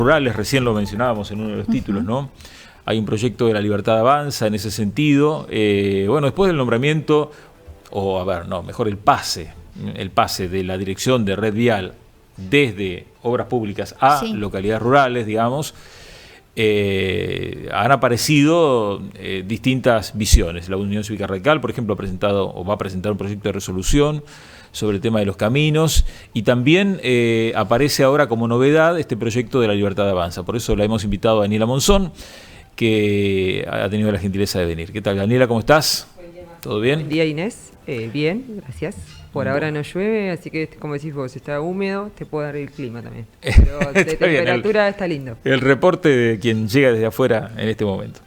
rurales, recién lo mencionábamos en uno de los títulos, ¿no? Hay un proyecto de La Libertad Avanza en ese sentido. Bueno, después del nombramiento, mejor el pase de la dirección de Red Vial desde obras públicas a localidades rurales, digamos, han aparecido distintas visiones. La Unión Cívica Radical, por ejemplo, ha presentado o va a presentar un proyecto de resolución sobre el tema de los caminos, y también aparece ahora como novedad este proyecto de La Libertad Avanza. Por eso la hemos invitado a Daniela Monzón, que ha tenido la gentileza de venir. ¿Qué tal, Daniela? ¿Cómo estás? ¿Todo bien? Buen día, Inés. Bien, gracias. Por ahora no llueve, así que, como decís vos, está húmedo, te puede dar el clima también. Pero de temperatura está lindo. El reporte de quien llega desde afuera en este momento.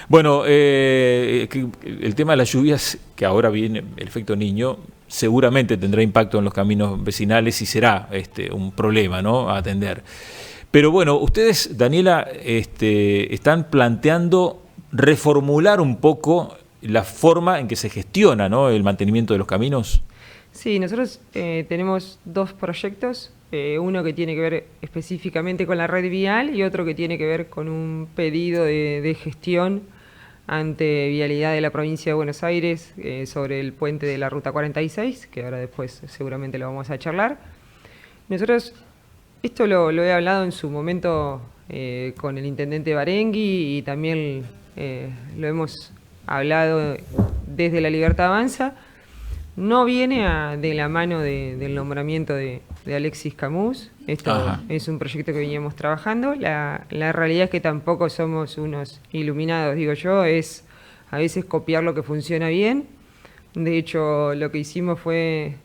Bueno, el tema de las lluvias, que ahora viene el efecto Niño, seguramente tendrá impacto en los caminos vecinales y será un problema, ¿no?, a atender. Pero bueno, ustedes, Daniela, están planteando reformular un poco la forma en que se gestiona, ¿no?, el mantenimiento de los caminos. Sí, nosotros tenemos dos proyectos, uno que tiene que ver específicamente con la red vial y otro que tiene que ver con un pedido de gestión ante Vialidad de la provincia de Buenos Aires sobre el puente de la Ruta 46, que ahora después seguramente lo vamos a charlar. Nosotros, esto lo he hablado en su momento con el intendente Barengui y también lo hemos hablado desde La Libertad Avanza. No viene de la mano del nombramiento de Alexis Camus. Esto es un proyecto que veníamos trabajando. La realidad es que tampoco somos unos iluminados, digo yo, es a veces copiar lo que funciona bien. De hecho, lo que hicimos fue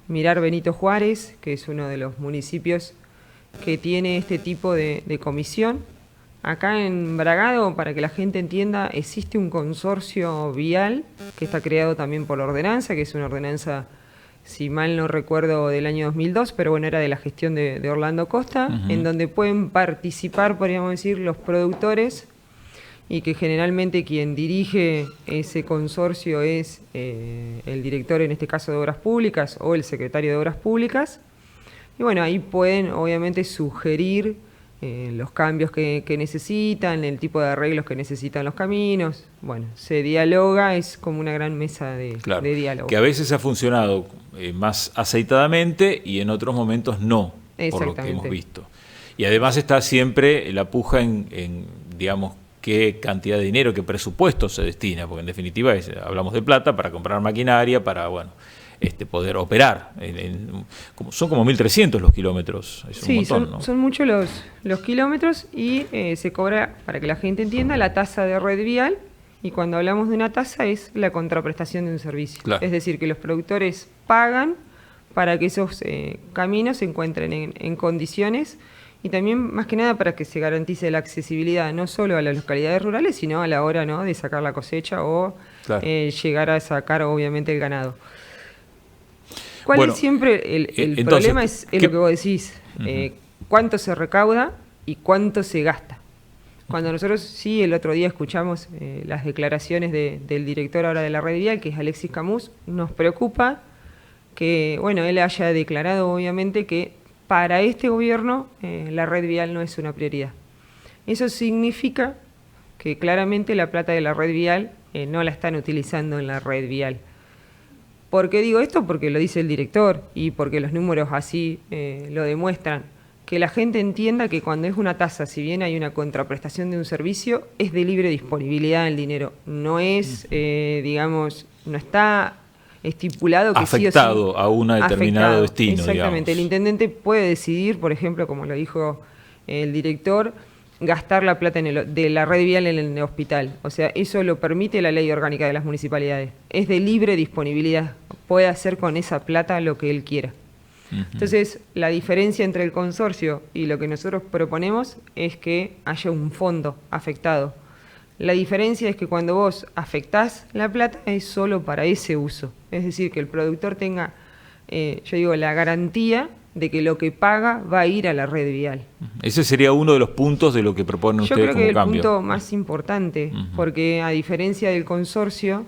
mirar Benito Juárez, que es uno de los municipios que tiene este tipo de comisión. Acá en Bragado, para que la gente entienda, existe un consorcio vial que está creado también por la ordenanza, que es una ordenanza, si mal no recuerdo, del año 2002, pero bueno, era de la gestión de Orlando Costa, en donde pueden participar, podríamos decir, los productores, y que generalmente quien dirige ese consorcio es el director, en este caso de Obras Públicas, o el secretario de Obras Públicas. Y bueno, ahí pueden obviamente sugerir los cambios que necesitan, el tipo de arreglos que necesitan los caminos. Bueno, se dialoga, es como una gran mesa de diálogo. Que a veces ha funcionado más aceitadamente y en otros momentos no, por lo que hemos visto. Y además está siempre la puja en digamos, qué cantidad de dinero, qué presupuesto se destina, porque en definitiva hablamos de plata para comprar maquinaria, para, bueno, poder operar. Son como 1.300 los kilómetros. Es un montón, ¿no? Son muchos los kilómetros y se cobra, para que la gente entienda, la tasa de red vial. Y cuando hablamos de una tasa es la contraprestación de un servicio. Claro. Es decir, que los productores pagan para que esos caminos se encuentren en condiciones, y también, más que nada, para que se garantice la accesibilidad no solo a las localidades rurales, sino a la hora, ¿no?, de sacar la cosecha o llegar a sacar, obviamente, el ganado. ¿Cuál es siempre el problema? Es lo que vos decís, cuánto se recauda y cuánto se gasta. Cuando nosotros, el otro día escuchamos las declaraciones del director ahora de la red vial, que es Alexis Camus, nos preocupa que, bueno, él haya declarado obviamente que para este gobierno la red vial no es una prioridad. Eso significa que claramente la plata de la red vial no la están utilizando en la red vial. ¿Por qué digo esto? Porque lo dice el director y porque los números así lo demuestran. Que la gente entienda que cuando es una tasa, si bien hay una contraprestación de un servicio, es de libre disponibilidad el dinero. No es, digamos, no está estipulado que afectado sí o sí, a un determinado destino. Exactamente. Digamos. El intendente puede decidir, por ejemplo, como lo dijo el director, gastar la plata de la red vial en el hospital. O sea, eso lo permite la ley orgánica de las municipalidades. Es de libre disponibilidad. Puede hacer con esa plata lo que él quiera. Entonces, la diferencia entre el consorcio y lo que nosotros proponemos es que haya un fondo afectado. La diferencia es que cuando vos afectás la plata es solo para ese uso. Es decir, que el productor tenga, la garantía de que lo que paga va a ir a la red vial. Ese sería uno de los puntos de lo que proponen ustedes como cambio. Yo creo que el punto más importante, porque a diferencia del consorcio,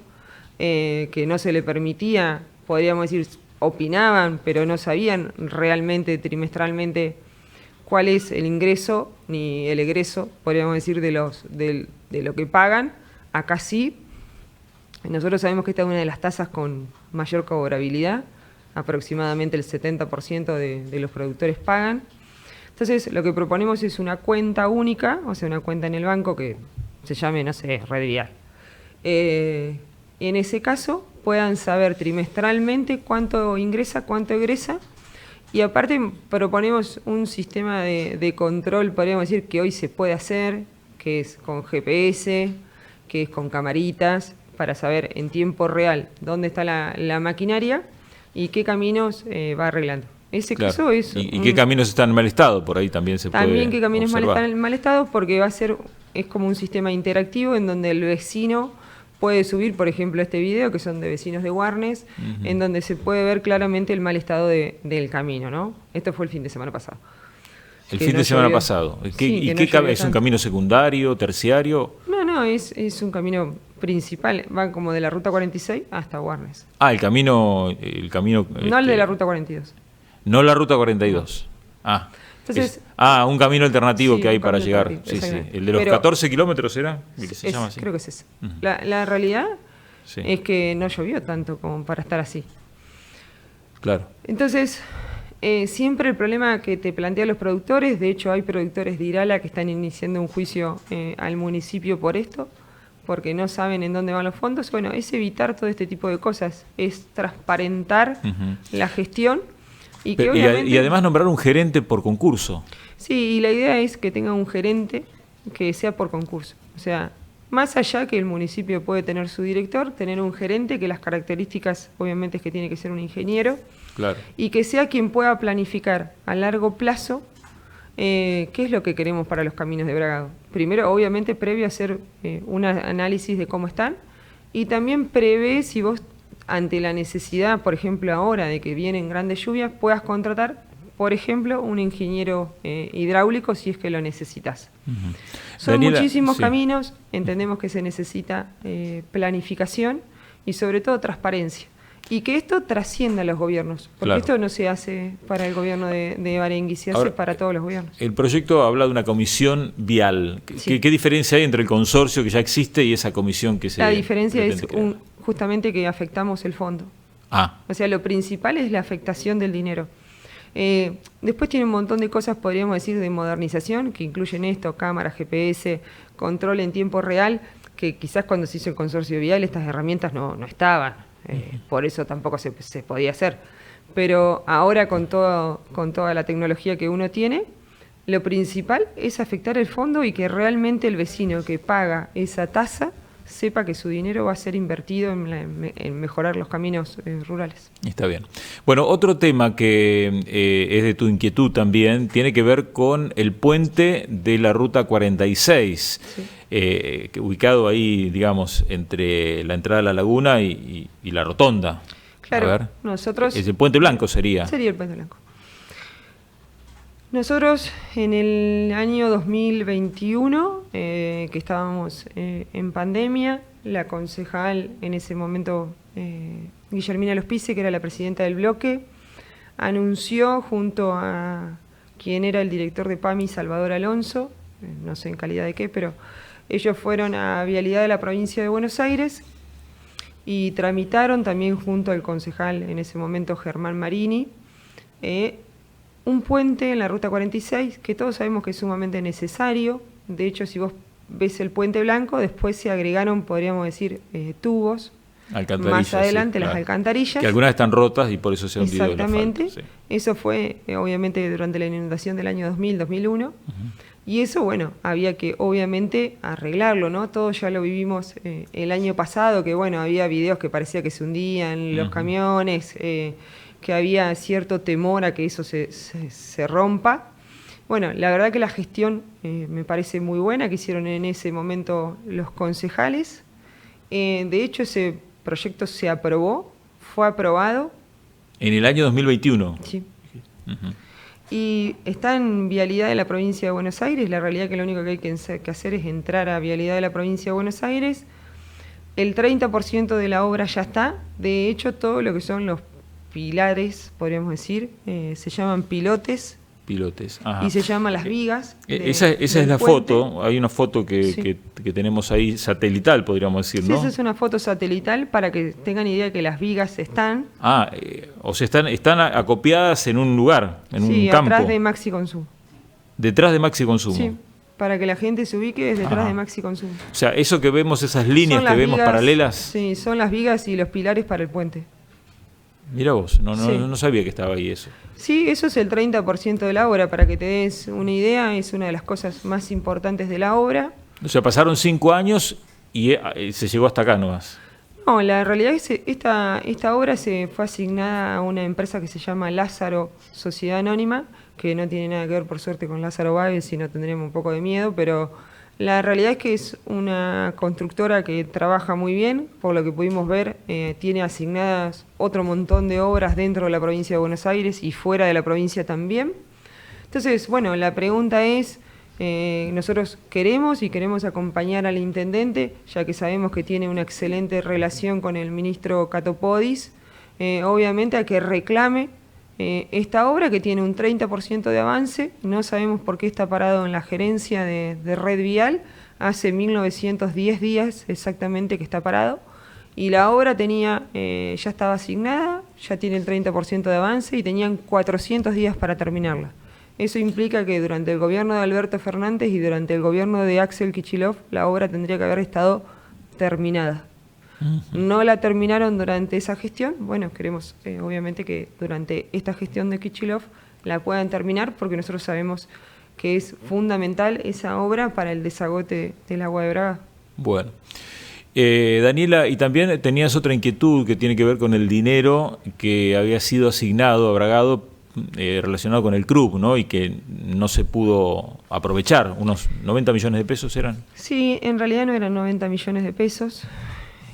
que no se le permitía, podríamos decir, opinaban, pero no sabían realmente trimestralmente cuál es el ingreso ni el egreso, podríamos decir, de lo que pagan. Acá sí. Nosotros sabemos que esta es una de las tasas con mayor cobrabilidad, aproximadamente el 70% de los productores pagan. Entonces, lo que proponemos es una cuenta única, o sea, una cuenta en el banco que se llame, no sé, Red Vial. En ese caso, puedan saber trimestralmente cuánto ingresa, cuánto egresa, y aparte proponemos un sistema de control, podríamos decir, que hoy se puede hacer, que es con GPS, que es con camaritas, para saber en tiempo real dónde está la maquinaria y qué caminos va arreglando. Ese caso es... ¿Y qué caminos están en mal estado? Por ahí también se puede También qué caminos observar. están en mal estado, porque es como un sistema interactivo en donde el vecino puede subir, por ejemplo, este video, que son de vecinos de Warnes, en donde se puede ver claramente el mal estado del camino, ¿no? Esto fue el fin de semana pasado. El fin de semana pasado. Sí, ¿Y qué es un camino secundario, terciario? No, es un camino principal, va como de la ruta 46 hasta Warnes. Ah, el camino No el de la ruta 42. No la ruta 42. Ah. Entonces, un camino alternativo sí, que hay un para camino llegar. alternativo, Sí, sí. exactamente. El de los Pero 14 kilómetros era, el que se llama así. Creo que es ese. La realidad Sí. es que no llovió tanto como para estar así. Claro. Entonces, siempre el problema que te plantean los productores, de hecho hay productores de Irala que están iniciando un juicio al municipio por esto, porque no saben en dónde van los fondos. Bueno, es evitar todo este tipo de cosas, es transparentar la gestión. Y, que obviamente, y además nombrar un gerente por concurso. Sí, y la idea es que tenga un gerente que sea por concurso. O sea, más allá que el municipio puede tener su director, tener un gerente que las características obviamente es que tiene que ser un ingeniero. Claro. Y que sea quien pueda planificar a largo plazo qué es lo que queremos para los caminos de Bragado. Primero, obviamente, previo a hacer un análisis de cómo están, y también prevé si vos, ante la necesidad, por ejemplo, ahora de que vienen grandes lluvias, puedas contratar, por ejemplo, un ingeniero hidráulico si es que lo necesitas. Son Daniela, muchísimos sí. caminos, entendemos que se necesita planificación y sobre todo transparencia. Y que esto trascienda a los gobiernos, porque Claro. esto no se hace para el gobierno de Barengui, se hace Ahora, para todos los gobiernos. El proyecto habla de una comisión vial. Sí. ¿Qué diferencia hay entre el consorcio que ya existe y esa comisión que se La diferencia es pretende crear? justamente que afectamos el fondo. Ah, O sea, lo principal es la afectación del dinero. Después tiene un montón de cosas, podríamos decir, de modernización, que incluyen esto, cámaras, GPS, control en tiempo real, que quizás cuando se hizo el consorcio vial estas herramientas no estaban, por eso tampoco se podía hacer. Pero ahora con toda la tecnología que uno tiene, lo principal es afectar el fondo y que realmente el vecino que paga esa tasa sepa que su dinero va a ser invertido en mejorar los caminos rurales. está bien. Bueno, otro tema que es de tu inquietud también tiene que ver con el puente de la Ruta 46, Sí. que ubicado ahí, digamos, entre la entrada a la laguna y la rotonda. Claro, A ver, nosotros... es el Puente Blanco sería. Sería el Puente Blanco. Nosotros en el año 2021, que estábamos en pandemia, la concejal en ese momento, Guillermina Lospice, que era la presidenta del bloque, anunció junto a quien era el director de PAMI, Salvador Alonso, no sé en calidad de qué, pero ellos fueron a Vialidad de la provincia de Buenos Aires y tramitaron también junto al concejal en ese momento, Germán Marini, un puente en la Ruta 46, que todos sabemos que es sumamente necesario. De hecho, si vos ves el Puente Blanco, después se agregaron, podríamos decir, tubos. Más adelante, sí, las alcantarillas. Que algunas están rotas y por eso se han hundido. Exactamente. El asfalto, sí. Eso fue, obviamente, durante la inundación del año 2000, 2001. Y eso, bueno, había que, obviamente, arreglarlo, ¿no? Todos ya lo vivimos el año pasado, que, bueno, había videos que parecía que se hundían los camiones, que había cierto temor a que eso se rompa. Bueno, la verdad que la gestión me parece muy buena que hicieron en ese momento los concejales. De hecho, ese proyecto se aprobó, fue aprobado. En el año 2021. Sí. Y está en Vialidad de la provincia de Buenos Aires. La realidad que lo único que hay que hacer es entrar a Vialidad de la provincia de Buenos Aires. El 30% de la obra ya está. De hecho, todo lo que son los pilares, podríamos decir, se llaman pilotes, Pilotes. Y se llama Las Vigas. Esa es la puente. foto, hay una foto que tenemos ahí satelital, podríamos decir, ¿no? Sí, esa es una foto satelital para que tengan idea que las vigas están... o sea, están acopiadas en un lugar, en un campo. Atrás de Maxi Consumo. Detrás de Maxi Consumo. Sí, para que la gente se ubique es detrás de Maxi Consumo. O sea, eso que vemos, esas líneas que vemos vigas, paralelas... Sí, son las vigas y los pilares para el puente. Mira vos, no sabía que estaba ahí eso. Sí, eso es el 30% de la obra, para que te des una idea, es una de las cosas más importantes de la obra. O sea, pasaron 5 años y se llegó hasta acá nomás. No, la realidad es que esta obra se fue asignada a una empresa que se llama Lázaro Sociedad Anónima, que no tiene nada que ver por suerte con Lázaro Báez, si no tendremos un poco de miedo, pero la realidad es que es una constructora que trabaja muy bien, por lo que pudimos ver, tiene asignadas otro montón de obras dentro de la provincia de Buenos Aires y fuera de la provincia también. Entonces, bueno, la pregunta es, nosotros queremos acompañar al intendente, ya que sabemos que tiene una excelente relación con el ministro Catopodis, obviamente a que reclame esta obra que tiene un 30% de avance. No sabemos por qué está parado en la gerencia de Red Vial, hace 1910 días exactamente que está parado, y la obra ya estaba asignada, ya tiene el 30% de avance y tenían 400 días para terminarla. Eso implica que durante el gobierno de Alberto Fernández y durante el gobierno de Axel Kicillof la obra tendría que haber estado terminada. No la terminaron durante esa gestión. Bueno, queremos obviamente que durante esta gestión de Kicillof la puedan terminar, porque nosotros sabemos que es fundamental esa obra para el desagote del agua de Braga. Bueno. Daniela, y también tenías otra inquietud que tiene que ver con el dinero que había sido asignado a Bragado relacionado con el CRUB, ¿no? Y que no se pudo aprovechar. ¿Unos 90 millones de pesos eran? Sí, en realidad no eran 90 millones de pesos.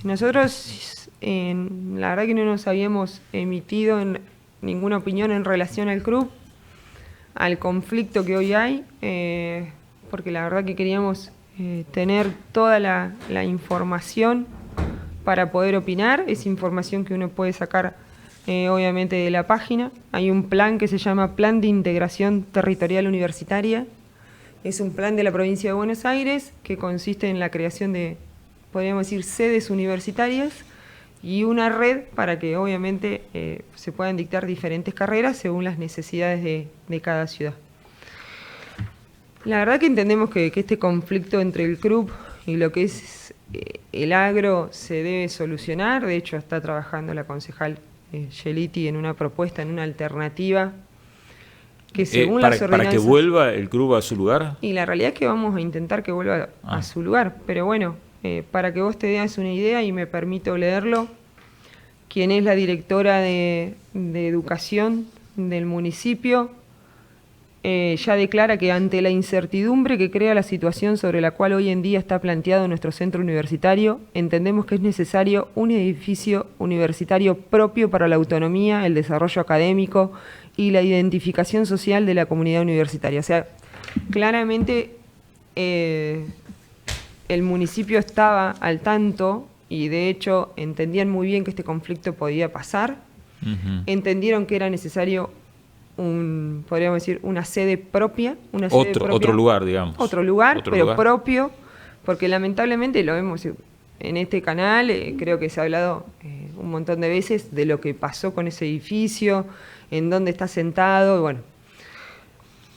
Nosotros, la verdad que no nos habíamos emitido ninguna opinión en relación al CRUB, al conflicto que hoy hay, porque la verdad que queríamos tener toda la información para poder opinar. Es información que uno puede sacar obviamente de la página. Hay un plan que se llama Plan de Integración Territorial Universitaria. Es un plan de la provincia de Buenos Aires que consiste en la creación de, podríamos decir, sedes universitarias y una red para que obviamente se puedan dictar diferentes carreras según las necesidades de cada ciudad. La verdad que entendemos que este conflicto entre el CRUB y lo que es el agro se debe solucionar. De hecho, está trabajando la concejal Geliti en una propuesta, en una alternativa que según las ordenanzas... ¿Para que vuelva el CRUB a su lugar? Y la realidad es que vamos a intentar que vuelva a su lugar, pero bueno, para que vos te des una idea y me permito leerlo, quien es la directora de Educación del municipio, ya declara que ante la incertidumbre que crea la situación sobre la cual hoy en día está planteado nuestro centro universitario, entendemos que es necesario un edificio universitario propio para la autonomía, el desarrollo académico y la identificación social de la comunidad universitaria. O sea, claramente el municipio estaba al tanto y de hecho entendían muy bien que este conflicto podía pasar, entendieron que era necesario podríamos decir, una sede propia. Otro lugar, digamos. Otro lugar, pero propio, porque lamentablemente lo vemos en este canal, creo que se ha hablado un montón de veces de lo que pasó con ese edificio, en dónde está sentado, y bueno,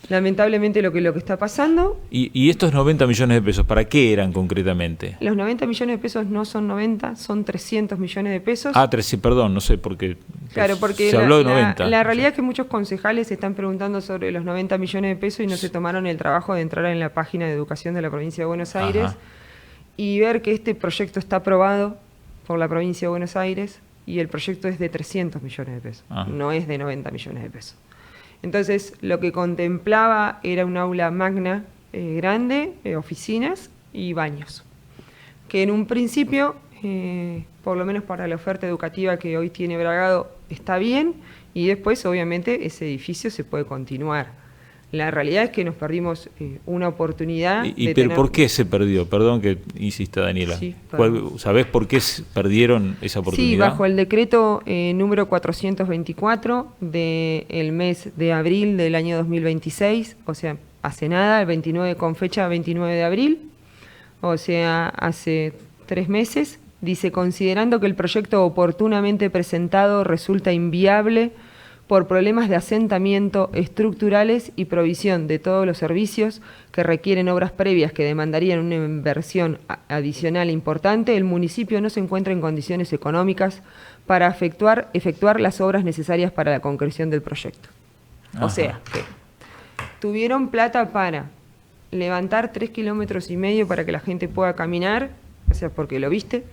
lamentablemente lo que está pasando. ¿Y estos 90 millones de pesos, para qué eran concretamente? Los 90 millones de pesos no son 90, son 300 millones de pesos. Perdón, no sé por qué. Claro, porque se habló de 90. La realidad es que muchos concejales se están preguntando sobre los 90 millones de pesos y no se tomaron el trabajo de entrar en la página de educación de la provincia de Buenos Aires y ver que este proyecto está aprobado por la provincia de Buenos Aires y el proyecto es de 300 millones de pesos, no es de 90 millones de pesos. Entonces, lo que contemplaba era un aula magna grande, oficinas y baños, que en un principio, por lo menos para la oferta educativa que hoy tiene Bragado, está bien, y después, obviamente, ese edificio se puede continuar La realidad es que nos perdimos una oportunidad pero tener... ¿por qué se perdió? Perdón que insista, Daniela. Sí, ¿sabés por qué perdieron esa oportunidad? Sí, bajo el decreto número 424 del mes de abril del año 2026, o sea, hace nada, el 29 con fecha 29 de abril, o sea, hace 3 meses, dice, considerando que el proyecto oportunamente presentado resulta inviable por problemas de asentamiento estructurales y provisión de todos los servicios que requieren obras previas que demandarían una inversión adicional importante, el municipio no se encuentra en condiciones económicas para efectuar las obras necesarias para la concreción del proyecto. Ajá. O sea, que tuvieron plata para levantar 3,5 kilómetros para que la gente pueda caminar, o sea, porque lo viste,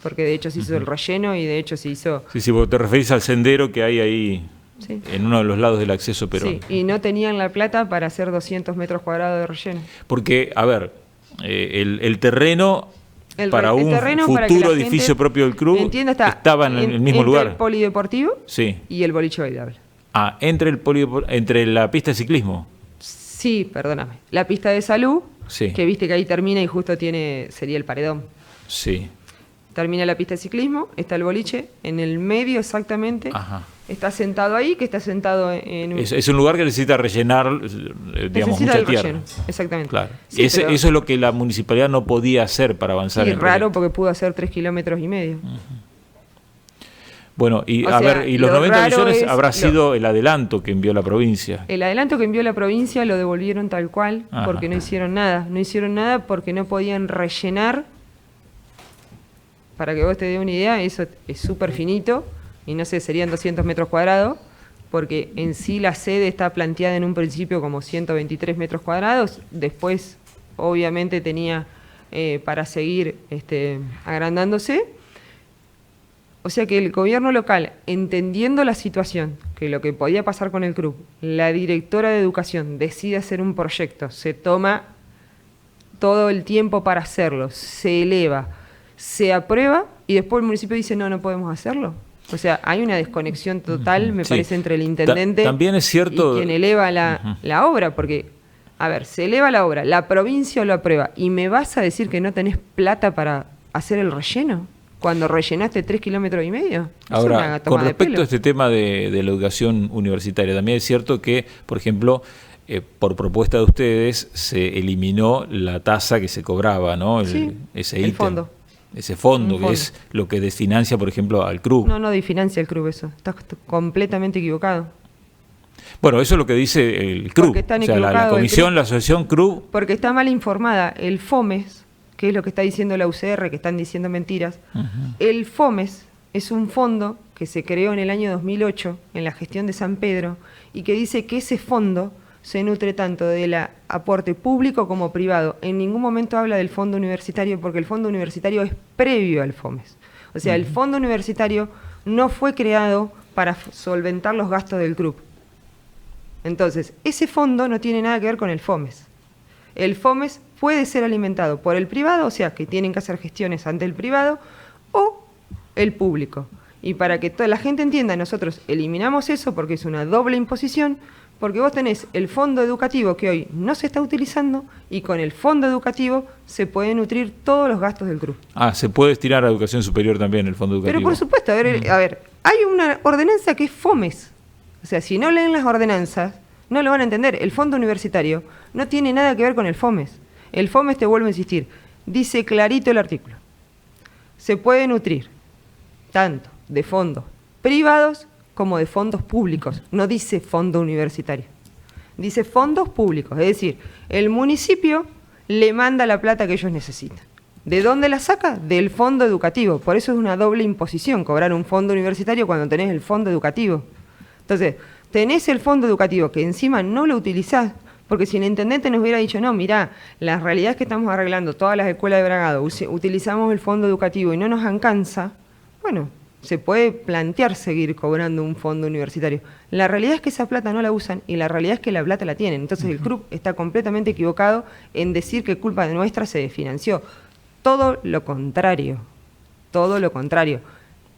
porque de hecho se hizo el relleno y de hecho se hizo... Sí, vos te referís al sendero que hay ahí... Sí. En uno de los lados del acceso Perón. Sí, y no tenían la plata para hacer 200 metros cuadrados de relleno. Porque, a ver, el terreno para un futuro edificio propio del club estaba en el mismo lugar. Entre el polideportivo sí. Y el boliche bailable. Ah, entre la pista de ciclismo. Sí, perdóname. La pista de salud, sí. Que viste que ahí termina y justo sería el paredón. Sí. Termina la pista de ciclismo, está el boliche, en el medio exactamente. Ajá. Está sentado ahí, que está sentado en... Es un lugar que necesita rellenar, digamos, necesita mucha tierra. Relleno, exactamente. Claro. Sí, eso es lo que la municipalidad no podía hacer para avanzar. Sí, raro porque pudo hacer 3,5 kilómetros. Bueno, y a ver, y los 90 millones habrá sido el adelanto que envió la provincia. El adelanto que envió la provincia lo devolvieron tal cual, porque no hicieron nada. No hicieron nada porque no podían rellenar. Para que vos te dé una idea, eso es súper finito. Y no sé, serían 200 metros cuadrados, porque en sí la sede está planteada en un principio como 123 metros cuadrados, después obviamente tenía para seguir agrandándose. O sea que el gobierno local, entendiendo la situación, que lo que podía pasar con el club, la directora de educación decide hacer un proyecto, se toma todo el tiempo para hacerlo, se eleva, se aprueba y después el municipio dice no podemos hacerlo. O sea, hay una desconexión total, me parece, entre el intendente también es cierto, y quien eleva la obra, porque, a ver, se eleva la obra, la provincia lo aprueba, y me vas a decir que no tenés plata para hacer el relleno, cuando rellenaste 3,5 kilómetros. Ahora, con respecto a este tema de la educación universitaria, también es cierto que, por ejemplo, por propuesta de ustedes, se eliminó la tasa que se cobraba, ¿no? Ese ítem. Fondo. Ese fondo, que es lo que desfinancia, por ejemplo, al club. No desfinancia el club eso. Estás completamente equivocado. Bueno, eso es lo que dice el club. O sea, la comisión, la asociación club. Porque está mal informada. El FOMES, que es lo que está diciendo la UCR, que están diciendo mentiras. El FOMES es un fondo que se creó en el año 2008 en la gestión de San Pedro y que dice que ese fondo se nutre tanto del aporte público como privado. En ningún momento habla del fondo universitario porque el fondo universitario es previo al FOMES. O sea, el fondo universitario no fue creado para solventar los gastos del club. Entonces, ese fondo no tiene nada que ver con el FOMES. El FOMES puede ser alimentado por el privado, o sea, que tienen que hacer gestiones ante el privado, o el público. Y para que toda la gente entienda, nosotros eliminamos eso porque es una doble imposición, porque vos tenés el fondo educativo que hoy no se está utilizando y con el fondo educativo se pueden nutrir todos los gastos del club. Se puede destinar a educación superior también el fondo educativo. Pero por supuesto, a ver, hay una ordenanza que es FOMES. O sea, si no leen las ordenanzas, no lo van a entender. El fondo universitario no tiene nada que ver con el FOMES. El FOMES, te vuelvo a insistir, dice clarito el artículo. Se puede nutrir tanto de fondos privados como de fondos públicos. No dice fondo universitario. Dice fondos públicos. Es decir, el municipio le manda la plata que ellos necesitan. ¿De dónde la saca? Del fondo educativo. Por eso es una doble imposición cobrar un fondo universitario cuando tenés el fondo educativo. Entonces, tenés el fondo educativo que encima no lo utilizás, porque si el intendente nos hubiera dicho, no, mirá, la realidad es que estamos arreglando todas las escuelas de Bragado, utilizamos el fondo educativo y no nos alcanza, bueno, se puede plantear seguir cobrando un fondo universitario. La realidad es que esa plata no la usan y la realidad es que la plata la tienen. Entonces el club está completamente equivocado en decir que culpa de nuestra se desfinanció. Todo lo contrario, todo lo contrario.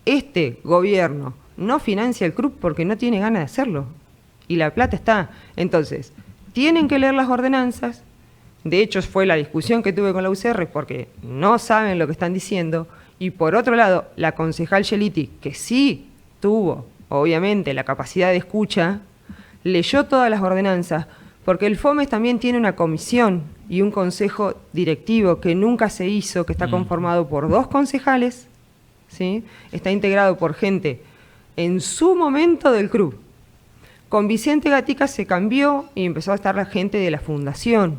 Este gobierno no financia el club porque no tiene ganas de hacerlo. Y la plata está. Entonces, tienen que leer las ordenanzas. De hecho, fue la discusión que tuve con la UCR porque no saben lo que están diciendo. Y por otro lado, la concejal Geliti, que sí tuvo, obviamente, la capacidad de escucha, leyó todas las ordenanzas, porque el FOMES también tiene una comisión y un consejo directivo que nunca se hizo, que está conformado por 2 concejales, ¿sí? Está integrado por gente en su momento del club. Con Vicente Gatica se cambió y empezó a estar la gente de la fundación.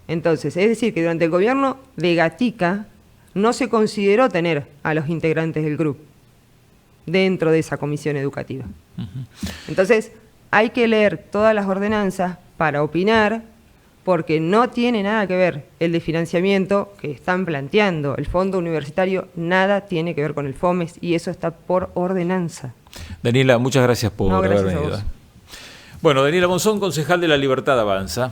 Entonces, es decir, que durante el gobierno de Gatica no se consideró tener a los integrantes del club dentro de esa comisión educativa. Entonces, hay que leer todas las ordenanzas para opinar, porque no tiene nada que ver el de financiamiento que están planteando. El fondo universitario nada tiene que ver con el FOMES y eso está por ordenanza. Daniela, muchas gracias por No, gracias haber a venido. vos. Bueno, Daniela Monzón, concejal de La Libertad Avanza.